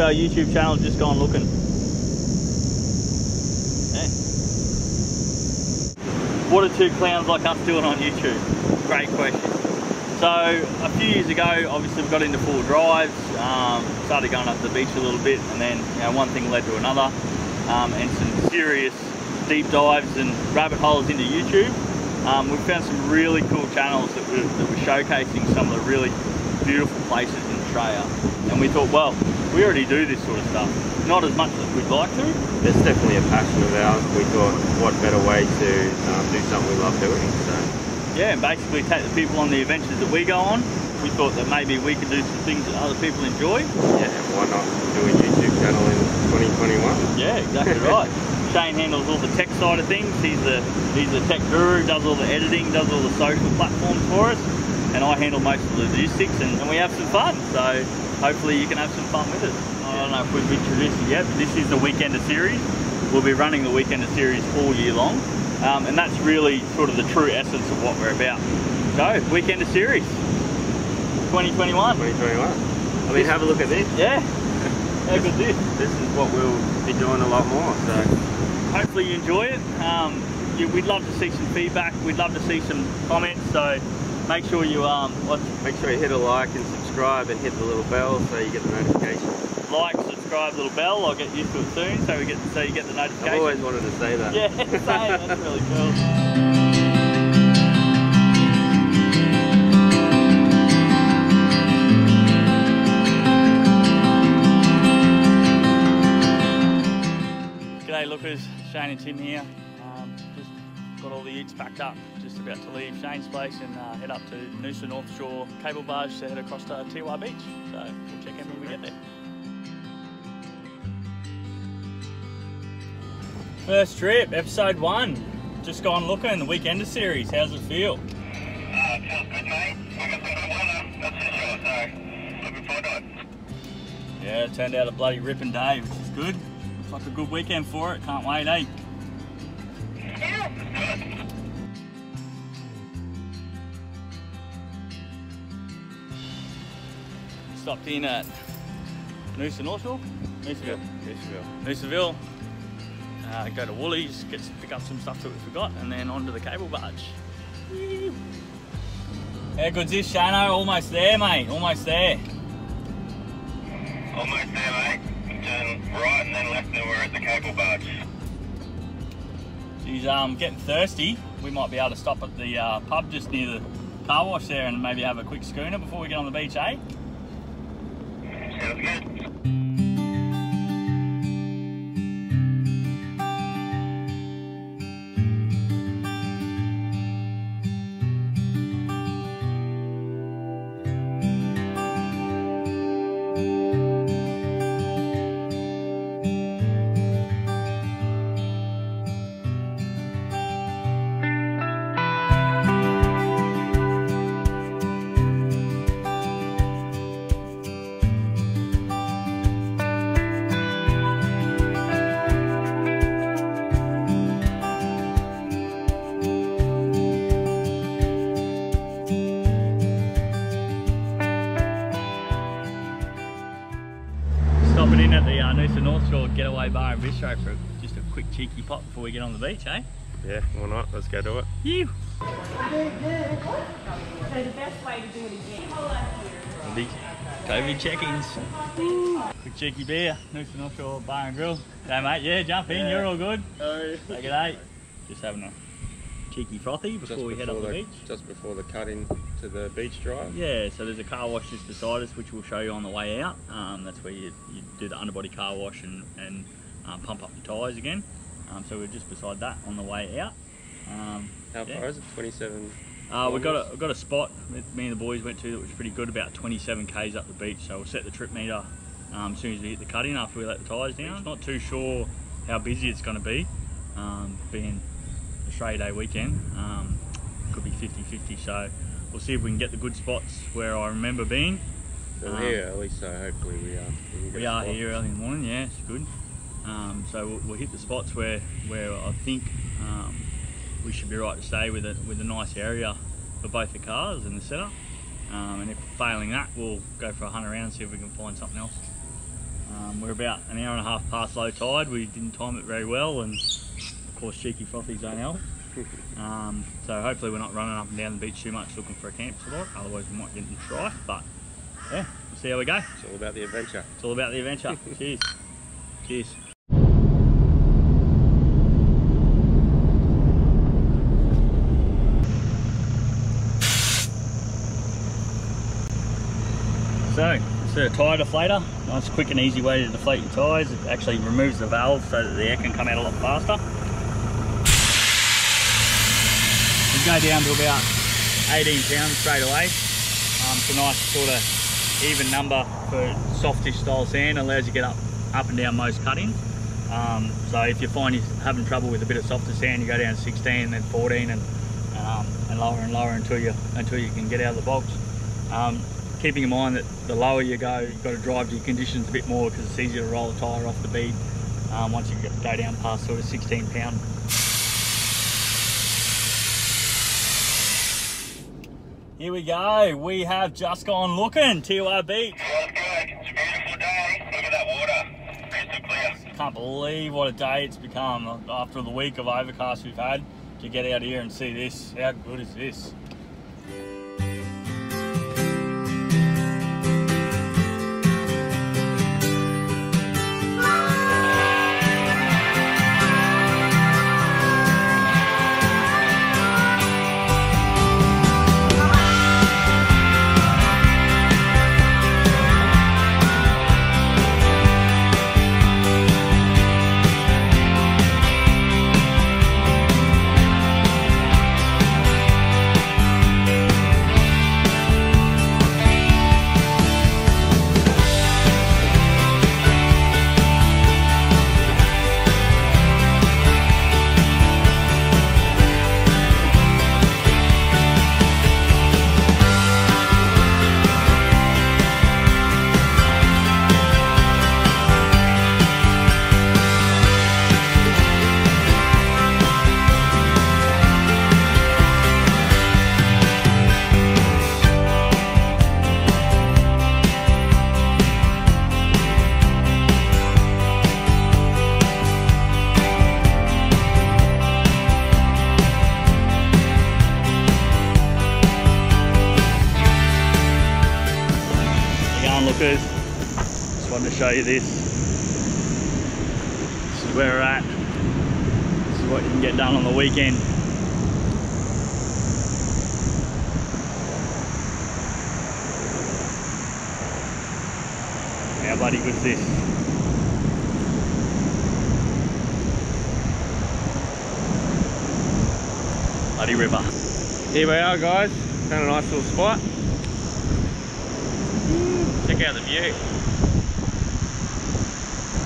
our YouTube channel, Just Gone Looking. Yeah. What are two clowns like us doing on YouTube? Great question. So a few years ago, obviously we got into full drives, started going up to the beach a little bit, and then one thing led to another, and some serious deep dives and rabbit holes into YouTube. We found some really cool channels that were showcasing some of the really beautiful places in Australia, and we thought, well, we already do this sort of stuff, not as much as we'd like to. It's definitely a passion of ours. We thought, what better way to do something we love doing. So yeah, and basically take the people on the adventures that we go on. We thought that maybe we could do some things that other people enjoy. Yeah, why not do a YouTube channel in 2021? Yeah, exactly right. Shane handles all the tech side of things. He's the tech guru, does all the editing, does all the social platforms for us, and I handle most of the logistics, and we have some fun. So hopefully you can have some fun with us. I don't know if we've introduced it yet, but this is the Weekender series. We'll be running the Weekender series all year long, and that's really sort of the true essence of what we're about. So, Weekender series 2021. 2021. I mean, have a look at this. Yeah. How good this? This is what we'll be doing a lot more. So hopefully you enjoy it. We'd love to see some feedback. We'd love to see some comments. So make sure you make sure you hit a like and subscribe and hit the little bell so you get the notification. Like, subscribe, little bell. I'll get used to it soon, so you get the notification. I've always wanted to say that. Yeah, same. That's really cool. G'day lookers, Shane and Tim here. Just got all the utes packed up, just about to leave Shane's place and head up to Noosa North Shore cable barge to head across to Teewah Beach. So we'll check in when we get there. First trip, episode 1. Just Gone Looking, the Weekender series. How's it feel? It feels good, mate. We got some good weather, that's for sure, so looking forward to it. Yeah, it turned out a bloody ripping day, which is good. Looks like a good weekend for it. Can't wait, eh? Yeah, it's good. Stopped in at Noosa North Shore? Noosaville. Noosaville. Go to Woolies, pick up some stuff that we forgot, and then onto the cable barge. Woo. How good's this, Shano? Almost there, mate. Almost there. Almost there, mate. Turn right and then left and then we're at the cable barge. She's getting thirsty. We might be able to stop at the pub just near the car wash there and maybe have a quick schooner before we get on the beach, eh? Sounds good. Stopping in at the Noosa North Shore Getaway Bar and Bistro for just a quick cheeky pop before we get on the beach, eh? Yeah, why not? Let's go do it. You. So the best way to do it again. Big COVID check-ins. Quick cheeky beer, Noosa North Shore Bar and Grill. Hey mate, yeah, jump in, you're all good. Take it, eh? Just having a cheeky frothy before we head up the beach. Just before the cut in to the beach drive. Yeah, so there's a car wash just beside us, which we'll show you on the way out. That's where you do the underbody car wash and pump up your tyres again. So we're just beside that on the way out. How far is it? 27? We've got a spot that me and the boys went to that was pretty good, about 27 k's up the beach. So we'll set the trip meter as soon as we hit the cut in after we let the tyres down. Not too sure how busy it's going to be, being Australia Day weekend. Could be 50-50, so we'll see if we can get the good spots where I remember being. We're here early, so hopefully we are here early in the morning. Yeah, it's good. So we'll hit the spots where I think we should be right to stay with a nice area for both the cars and the setup. And if failing that, we'll go for a hunt around and see if we can find something else. We're about an hour and a half past low tide. We didn't time it very well, and of course cheeky frothies don't help. So hopefully we're not running up and down the beach too much looking for a camp spot, otherwise we might get in strife, but yeah, we'll see how we go. It's all about the adventure. It's all about the adventure. Cheers. Cheers. So, it's a tyre deflator. Nice quick and easy way to deflate your tyres. It actually removes the valve so that the air can come out a lot faster. We go down to about 18 pounds straight away. It's a nice sort of even number for softish style sand. Allows you to get up and down most cuttings. So if you find you're having trouble with a bit of softer sand, you go down to 16, then 14, and lower until you can get out of the box. Keeping in mind that the lower you go, you've got to drive to your conditions a bit more because it's easier to roll a tyre off the bead once you go down past sort of 16 pound. Here we go, we have just gone looking, Teewah Beach. Well, good. It's a beautiful day. Look at that water. Crystal clear. Can't believe what a day it's become after the week of overcast we've had to get out here and see this. How good is this? Just wanted to show you this. This is where we're at. This is what you can get done on the weekend. How bloody good is this? Bloody river. Here we are, guys. Found a nice little spot. Check out the view.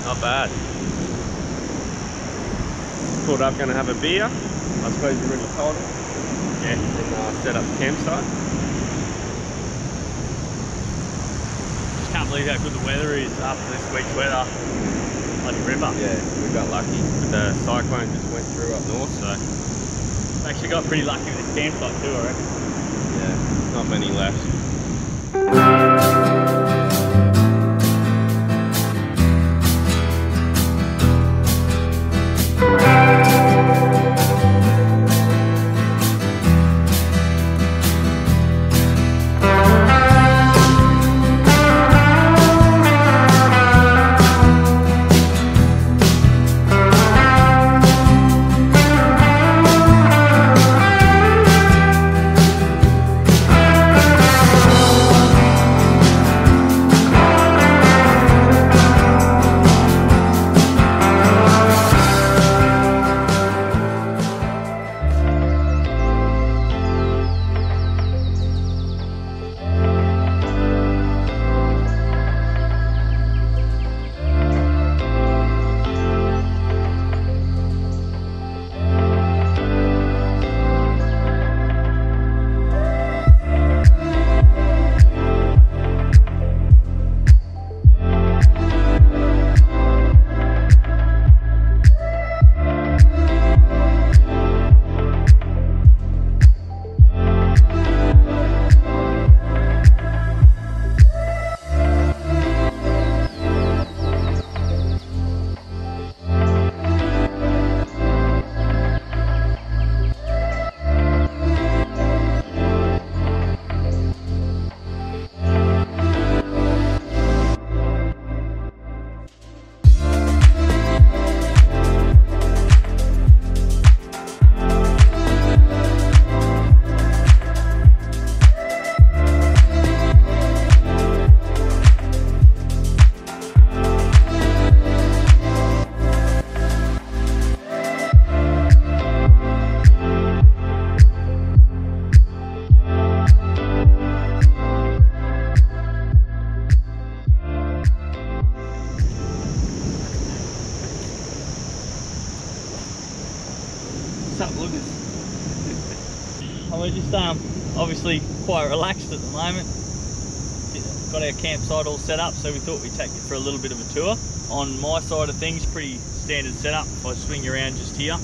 Not bad. Pulled up, going to have a beer. I suppose you're already told it. Yeah. And set up the campsite. Just can't believe how good the weather is after this week's weather. Bloody river. Yeah, we got lucky. But the cyclone just went through up north, so Actually got pretty lucky with this campsite too, I reckon. yeah, not many left. What's up, Lucas? And we're just obviously quite relaxed at the moment. Got our campsite all set up, so we thought we'd take you for a little bit of a tour. On my side of things, pretty standard setup. If I swing you around just here,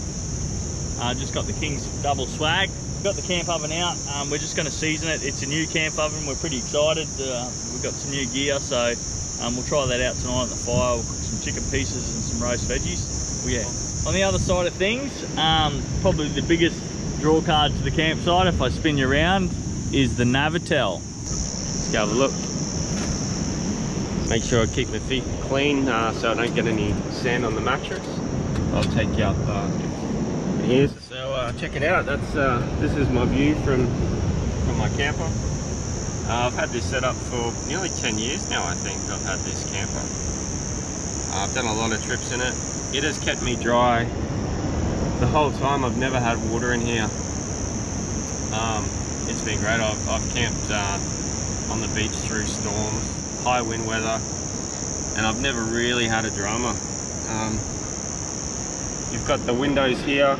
just got the King's double swag. Got the camp oven out. We're just going to season it. It's a new camp oven. We're pretty excited. We've got some new gear, so we'll try that out tonight at the fire. We'll cook some chicken pieces and some roast veggies. Well, yeah. On the other side of things, probably the biggest draw card to the campsite, if I spin you around, is the Navatel. Let's go have a look. Make sure I keep my feet clean so I don't get any sand on the mattress. I'll take you up here. So check it out. That's this is my view from my camper. I've had this set up for nearly 10 years now. I think I've had this camper. I've done a lot of trips in it. It has kept me dry the whole time. I've never had water in here. It's been great. I've camped on the beach through storms, high wind weather, and I've never really had a drama. You've got the windows here,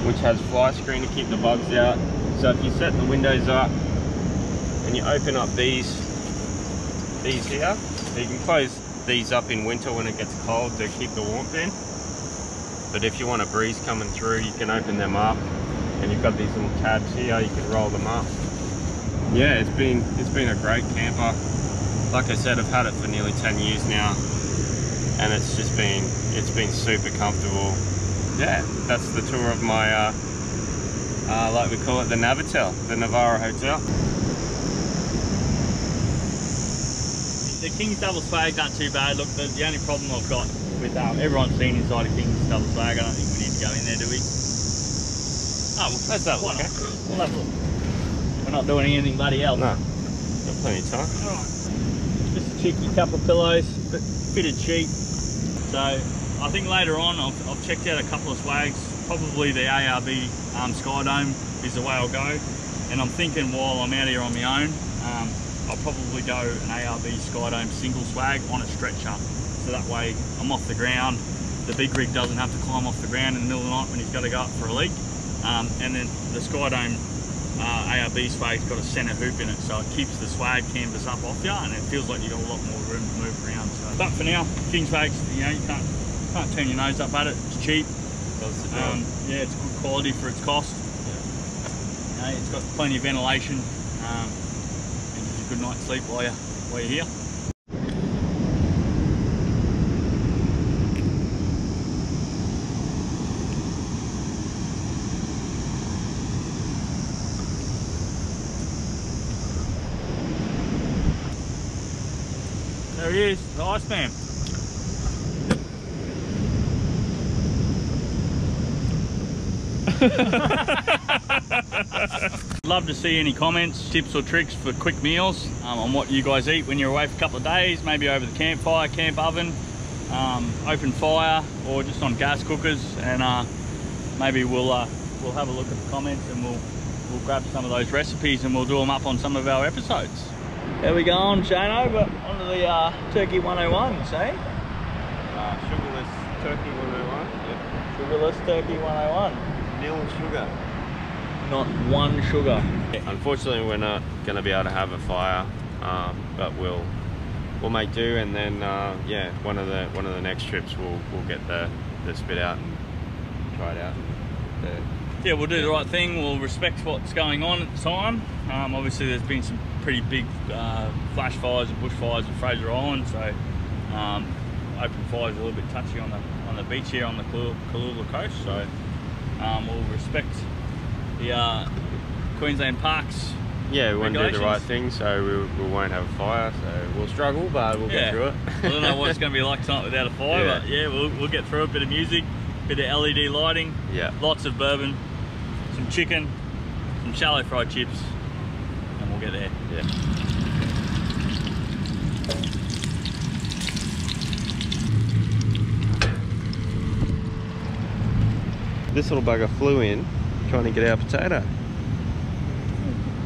which has fly screen to keep the bugs out. So if you set the windows up and you open up these here, so you can close these up in winter when it gets cold to keep the warmth in. But if you want a breeze coming through, you can open them up, and you've got these little tabs here, you can roll them up. Yeah, it's been a great camper. Like I said, I've had it for nearly 10 years now, and it's been super comfortable. Yeah, that's the tour of my like we call it, the Navatel, the Navarra Hotel. The King's double swag's not too bad. Look, the only problem I've got with everyone's seen inside a King's double swag. I don't think we need to go in there, do we? Oh, well, Let's have a look. We'll have a look. We're not doing anything bloody else. No, got plenty of time. Alright. Just a cheeky couple of pillows, fitted sheet. So I think later on I've checked out a couple of swags. Probably the ARB Sky Dome is the way I'll go. And I'm thinking while I'm out here on my own, I'll probably go an ARB Sky Dome single swag on a stretcher. So that way I'm off the ground. The big rig doesn't have to climb off the ground in the middle of the night when he's got to go up for a leak. And then the Sky Dome ARB swag's got a centre hoop in it, so it keeps the swag canvas up off you, and it feels like you've got a lot more room to move around. So, but for now, King swags, you know, you can't turn your nose up at it. It's cheap. Yeah, it's good quality for its cost. Yeah. You know, it's got plenty of ventilation, and gives you a good night's sleep while you're here. There he is, the Iceman. Love to see any comments, tips or tricks for quick meals on what you guys eat when you're away for a couple of days, maybe over the campfire, camp oven, open fire, or just on gas cookers. And maybe we'll have a look at the comments, and we'll grab some of those recipes and we'll do them up on some of our episodes. There we go on, Shano, but onto the Turkey 101, see? Sugarless Turkey 101. Yep. Sugarless Turkey 101. Nil sugar. Not one sugar. Unfortunately, we're not going to be able to have a fire, but we'll make do, and then yeah, one of the next trips we'll get the spit out and try it out. Yeah, we'll do the right thing. We'll respect what's going on at the time. Obviously, there's been some pretty big flash fires and bushfires at Fraser Island, so open fires are a little bit touchy on the beach here on the Cooloola coast. So we'll respect the Queensland Parks. Yeah, we want to do the right thing, so we won't have a fire. So we'll struggle, but we'll get through it. I don't know what it's going to be like tonight without a fire, but yeah, we'll get through it. Bit of music, bit of LED lighting, lots of bourbon, some chicken, some shallow fried chips, and we'll get there. Yeah. This little bugger flew in trying to get our potato.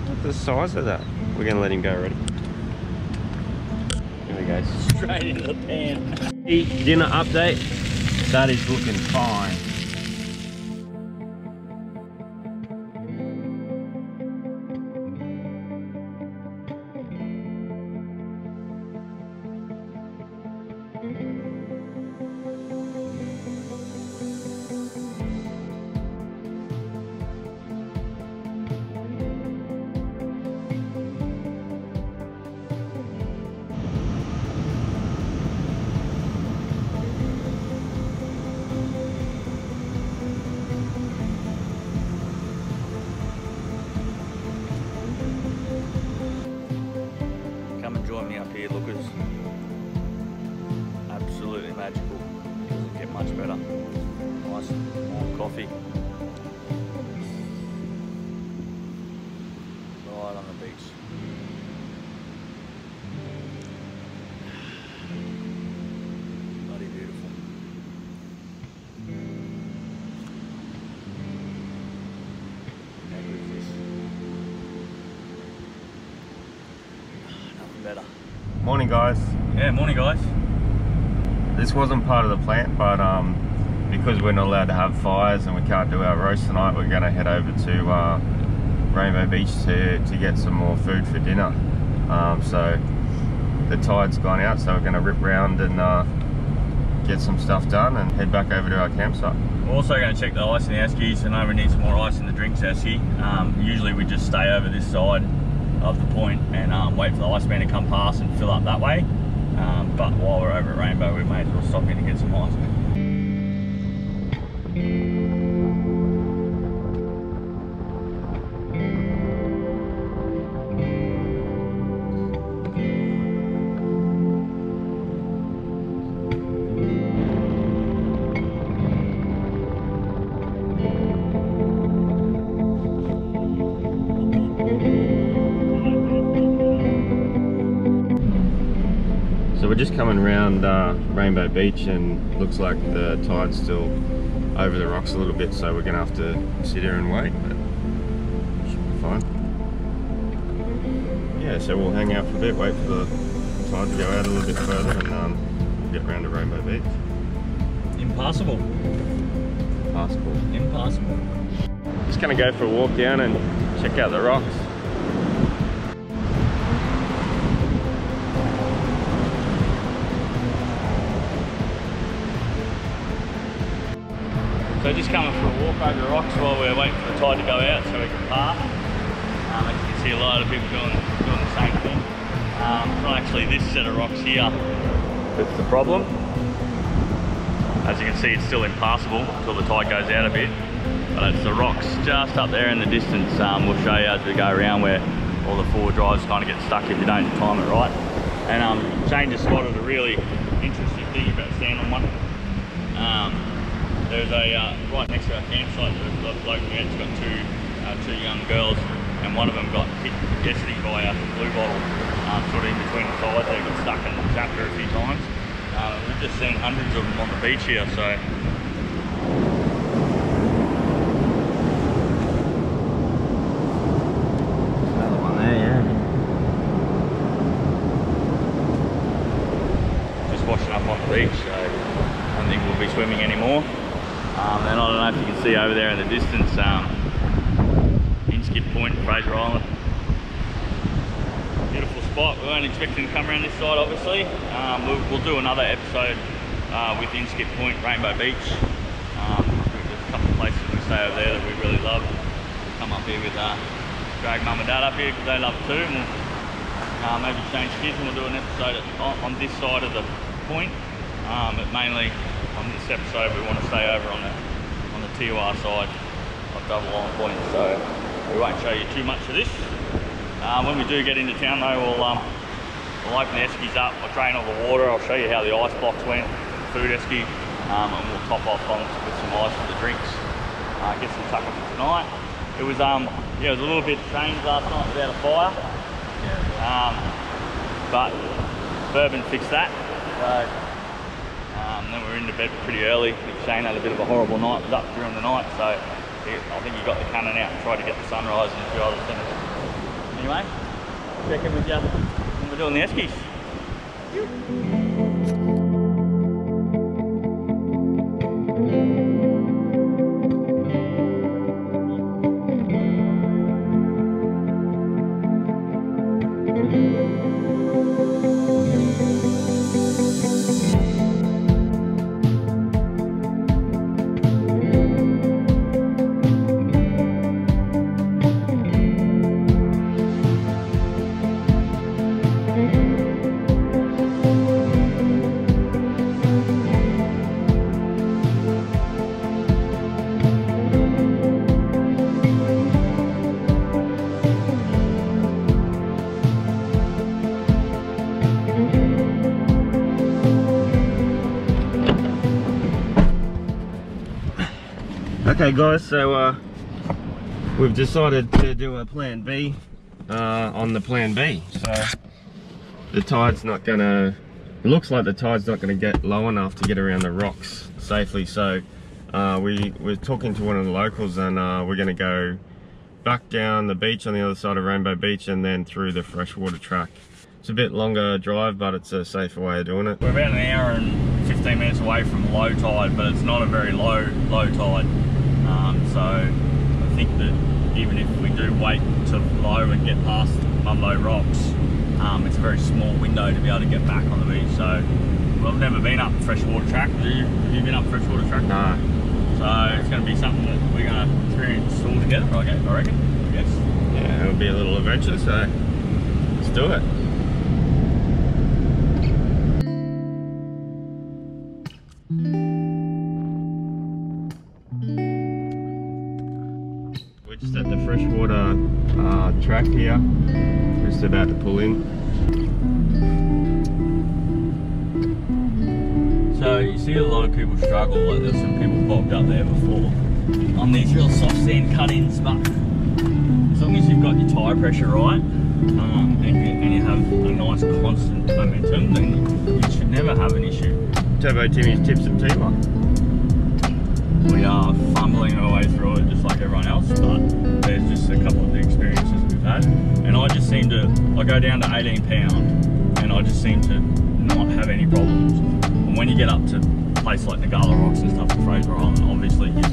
Look at the size of that. We're going to let him go already. Here we go. Straight into the pan. Dinner update. That is looking fine. better. Nice warm coffee. Right on the beach. Bloody beautiful. How good is this? Nothing better. Morning, guys. Yeah, morning guys. This wasn't part of the plan, but because we're not allowed to have fires and we can't do our roast tonight, we're going to head over to Rainbow Beach to get some more food for dinner. So the tide's gone out, so we're going to rip round and get some stuff done and head back over to our campsite. We're also going to check the ice in the Eskies. I know we need some more ice in the drinks Esky. Usually we just stay over this side of the point and wait for the iceman to come past and fill up that way. But while we're over at Rainbow, we may as well stop in to get some ice. So we're just coming around Rainbow Beach and looks like the tide's still over the rocks a little bit, so we're gonna have to sit here and wait, but should be fine. Yeah, so we'll hang out for a bit, wait for the tide to go out a little bit further, and we'll get around to Rainbow Beach. Impossible. Possible. Impossible. Just gonna go for a walk down and check out the rocks. So just coming for a walk over the rocks while we're waiting for the tide to go out so we can park. As you can see, a lot of people doing the same thing. It's not actually this set of rocks here that's the problem. As you can see, it's still impassable until the tide goes out a bit. But it's the rocks just up there in the distance. We'll show you as we go around where all the forward drives kind of get stuck if you don't time it right. And Shane just spotted a really interesting thing about standing on one. There's a, right next to our campsite, there's a bloke who's got two young girls, and one of them got hit yesterday by a blue bottle, sort of in between the sides there, got stuck in the chapter a few times. We've just seen hundreds of them on the beach here, so. Another one there, yeah. Just washing up on the beach, so I don't think we'll be swimming anymore. And I don't know if you can see over there in the distance, Inskip Point, Fraser Island. Beautiful spot. We weren't expecting to come around this side, obviously. We'll do another episode with Inskip Point, Rainbow Beach. There's a couple of places we stay over there that we really love. We'll come up here with drag mum and dad up here because they love it too. And we'll maybe change kids and we'll do an episode on this side of the point. But mainly on this episode we want to stay over on the Teewah side of Double Island Point, so we won't show you too much of this. When we do get into town though, we'll open the Eskies up, I'll drain all the water, I'll show you how the ice blocks went, food Esky, and we'll top off with some ice for the drinks. Get some tucker for tonight. It was yeah, it was a little bit strange last night without a fire, but Bourbon fixed that. So, then we were into bed pretty early. Shane had a bit of a horrible night, was up during the night, so I think he got the cannon out and tried to get the sunrise and a few other things. Anyway, check in with you when we're doing the Eskies. Okay guys, so we've decided to do a plan B on the plan B. So the tide's not gonna, it looks like the tide's not gonna get low enough to get around the rocks safely. So we're talking to one of the locals, and we're gonna go back down the beach on the other side of Rainbow Beach and then through the freshwater track. It's a bit longer drive, but it's a safer way of doing it. We're about an hour and 15 minutes away from low tide, but it's not a very low tide. So I think that even if we do wait to low and get past Mumbo Rocks, it's a very small window to be able to get back on the beach. So well, I've never been up freshwater track. Have you been up freshwater track? No. So it's going to be something that we're going to experience all together, I reckon. I guess. Yeah, it'll be a little adventure, so let's do it. We're just at the freshwater track here, just about to pull in. So you see a lot of people struggle, like there's some people bobbed up there before on these real soft sand cut-ins, but as long as you've got your tyre pressure right and you have a nice constant momentum, then you should never have an issue. Turbo Timmy's tips at Teewah. We are fumbling our way through it just like everyone else, but there's just a couple of the experiences we've had, and I just seem to, I go down to 18 pound and I just seem to not have any problems. And when you get up to places like the Gala Rocks and stuff in Fraser Island, obviously if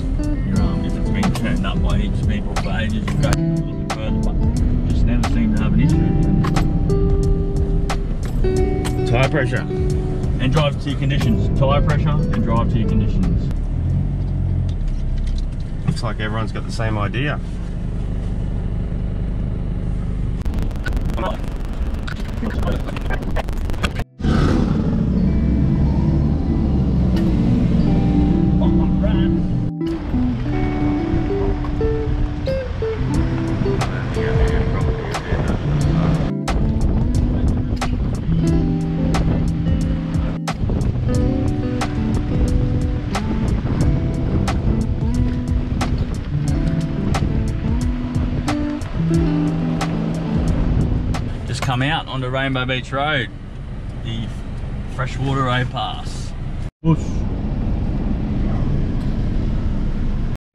it's been turned up by heaps of people for ages, you go a little bit further, but you just never seem to have an issue. Tyre pressure. And drive to your conditions. Tyre pressure and drive to your conditions. Looks like everyone's got the same idea. Come out onto Rainbow Beach Road, the freshwater overpass. Whoosh.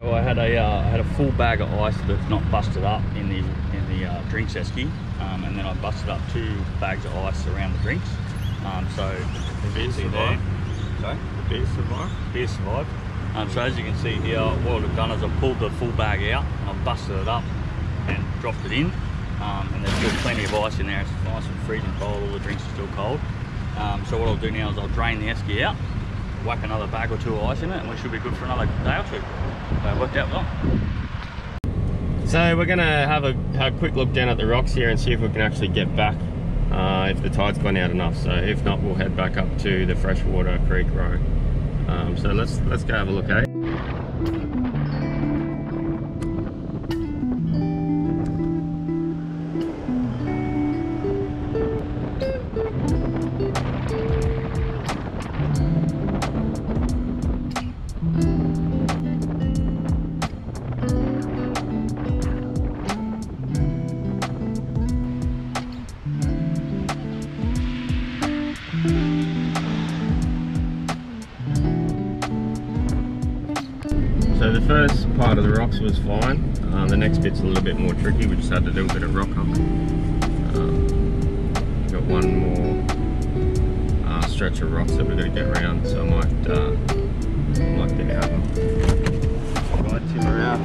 So I had a full bag of ice that's not busted up in the drinks esky, and then I busted up 2 bags of ice around the drinks. So the beer survived. Sorry? The beer survived. Beer survived. So as you can see here, what I've done is I've pulled the full bag out, and I've busted it up and dropped it in. And there's still plenty of ice in there. It's nice and freezing cold, all the drinks are still cold. So what I'll do now is I'll drain the esky out, whack another bag or 2 of ice in it, and we should be good for another day or 2. So it worked out well. So we're going to have a quick look down at the rocks here and see if we can actually get back if the tide's gone out enough. So if not, we'll head back up to the freshwater creek road. So let's go have a look at it. So the first part of the rocks was fine. The next bit's a little bit more tricky. We just had to do a bit of rock humping. Got one more stretch of rocks that we're going to get around, so I might get out of them. Right, timber out.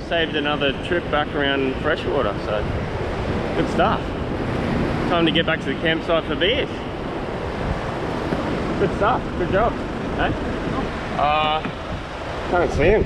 saved another trip back around freshwater, so good stuff. Time to get back to the campsite for beers. Good stuff, good job. Hey? Can't see him.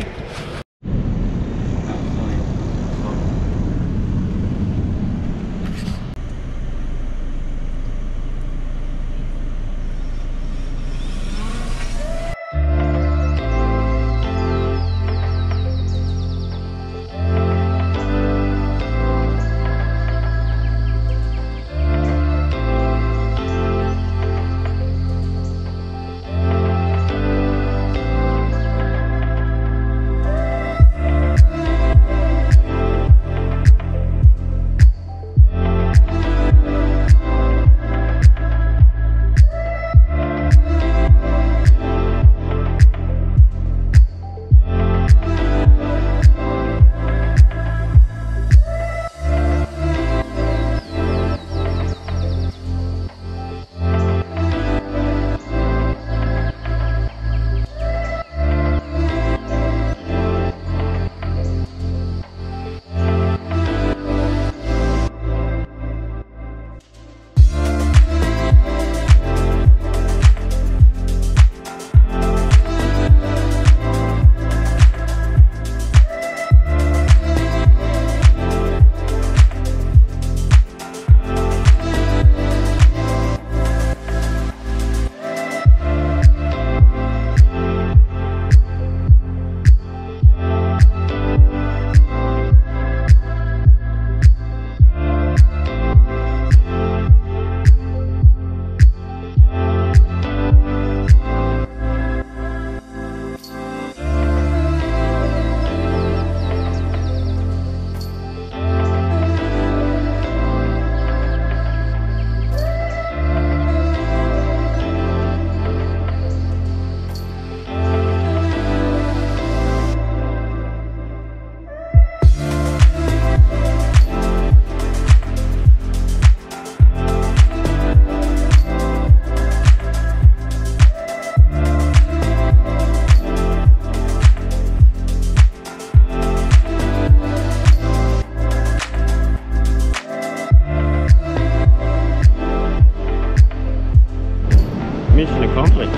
Mission accomplished.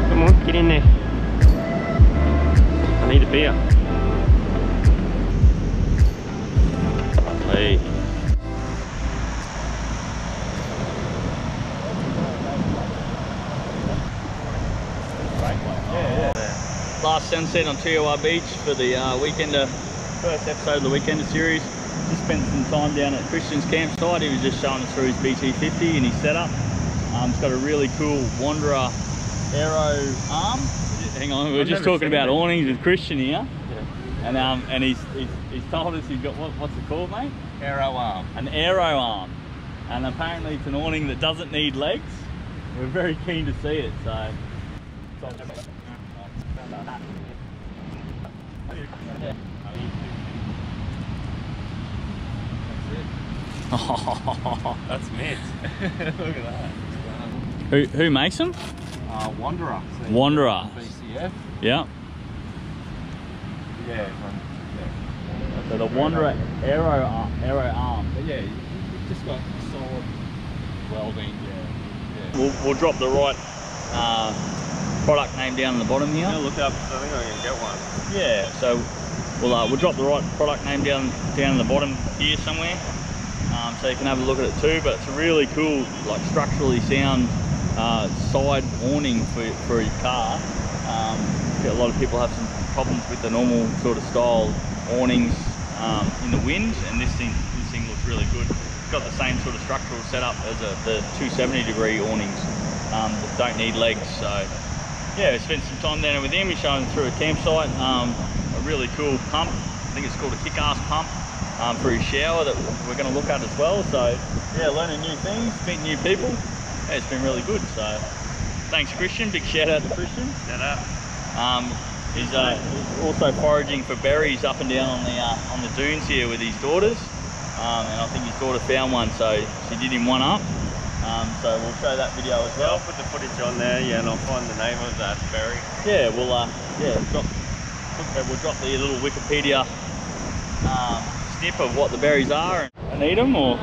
Come on, get in there. I need a beer. Hey. Last sunset on Teewah Beach for the Weekender, first episode of the Weekender series. Just spent some time down at Christian's campsite. He was just showing us through his BT50 and his setup. It's got a really cool Wanderer aero arm. Hang on, we were just talking about awnings with Christian here. Yeah. And he's told us he's got, what's it called, mate? Aero arm. An aero arm. And apparently it's an awning that doesn't need legs. We're very keen to see it, so. That's mint. Look at that. Who makes them? Wanderer. So Wanderer. BCF. Yeah. Yeah. So the Wanderer aero arm. But yeah, you've just got solid welding. Yeah. We'll drop the right product name down on the bottom here. I'll look up. I think I can get one. Yeah. So we'll drop the right product name down on the bottom here somewhere. So you can have a look at it too. But it's a really cool, like structurally sound side awning for your car. A lot of people have some problems with the normal sort of style awnings in the wind, and this thing looks really good. It's got the same sort of structural setup as the 270-degree awnings that don't need legs. So yeah, we spent some time down there with him. He's showing through a campsite, a really cool pump. I think it's called a kick-ass pump for his shower that we're going to look at as well. So yeah, learning new things, meeting new people. Yeah, it's been really good. So thanks, Christian. Big shout out to Christian. Shout out. He's also foraging for berries up and down on the dunes here with his daughters, and I think his daughter found one, so she did him one up. So we'll show that video as well. I'll put the footage on there, yeah, and I'll find the name of that berry. Yeah, we'll we'll drop the little Wikipedia snip of what the berries are and eat them, or?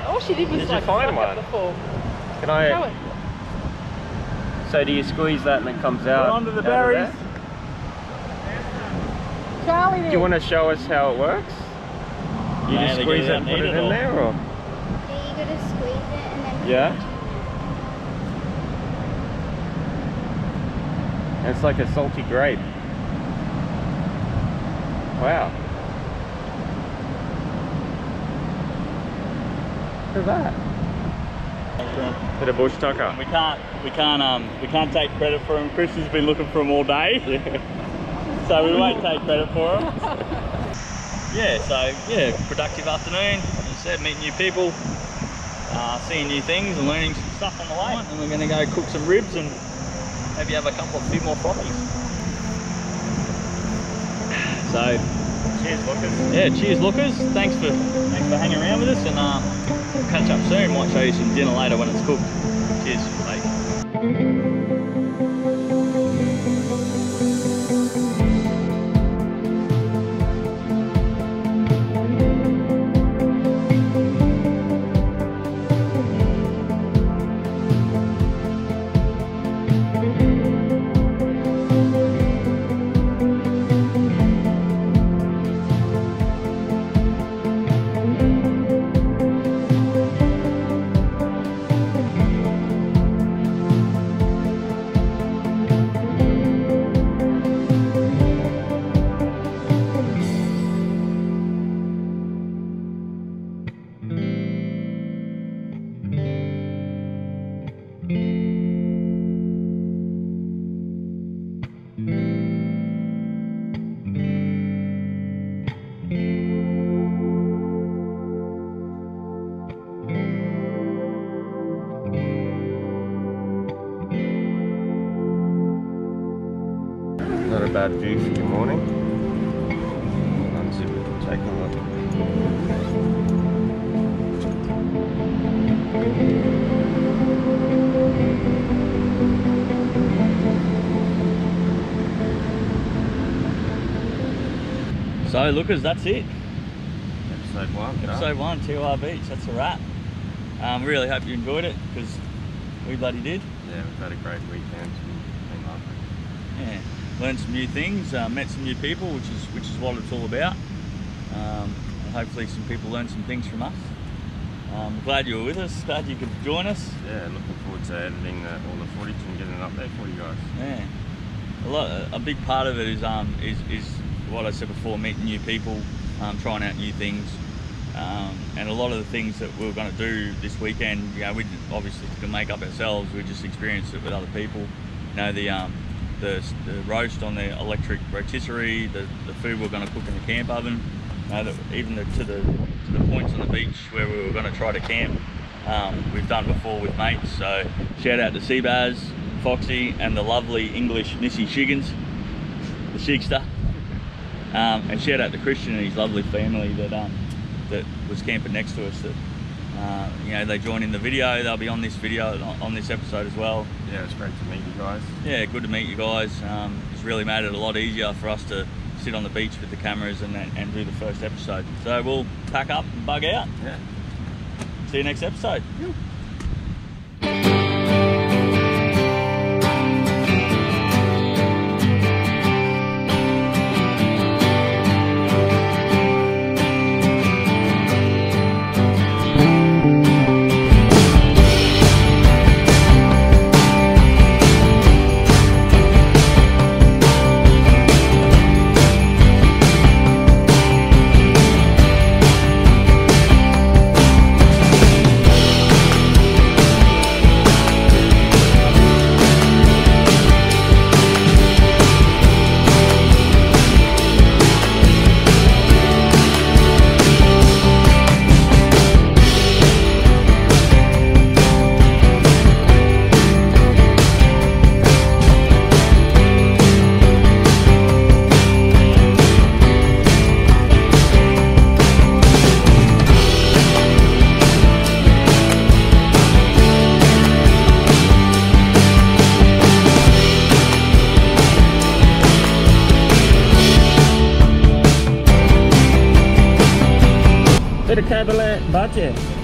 All she did was Did you find one? Before. Can I? So do you squeeze that and it comes out? Onto the out berries. Charlie, Do you want to show us how it works? You No, just they squeeze get it it and out put and it eat it, in or? there, or? Yeah, you gotta squeeze it and then. Yeah. It's like a salty grape. Wow. Look at that. Bit of bush tucker. We can't take credit for them. Chris has been looking for them all day. Yeah. So we won't take credit for them. Yeah, so yeah, productive afternoon. As I said, meeting new people, seeing new things and learning some stuff on the way. And we're going to go cook some ribs and maybe have a few more frothies. So, Cheers, lookers. yeah, cheers, lookers. Thanks for hanging around with us, and we'll catch up soon. Might show you some dinner later when it's cooked. Cheers, mate. Not a bad view for your morning. Unzip it and take a look. So, lookers, that's it. Episode 1. Episode 1, Teewah Beach. That's a wrap. Really hope you enjoyed it, because we bloody did. Yeah, we've had a great weekend. It's been lovely. Yeah, learned some new things, met some new people, which is what it's all about. And hopefully some people learned some things from us. Glad you were with us. Glad you could join us. Yeah, looking forward to editing all the footage and getting it up there for you guys. Yeah, a big part of it is what I said before: meeting new people, trying out new things, and a lot of the things that we were going to do this weekend, we obviously can make up ourselves. We just experienced it with other people. The roast on the electric rotisserie, the food we're going to cook in the camp oven, even to the points on the beach where we were going to try to camp, we've done before with mates. So shout out to Seabaz, Foxy, and the lovely English Nissy Shiggins, the Shigster, and shout out to Christian and his lovely family that was camping next to us. That they joined in the video. They'll be on this video, on this episode as well. Yeah, it's great to meet you guys. Yeah, good to meet you guys. It's really made it a lot easier for us to sit on the beach with the cameras and do the first episode. So we'll pack up and bug out. Yeah. See you next episode. cabinet budget.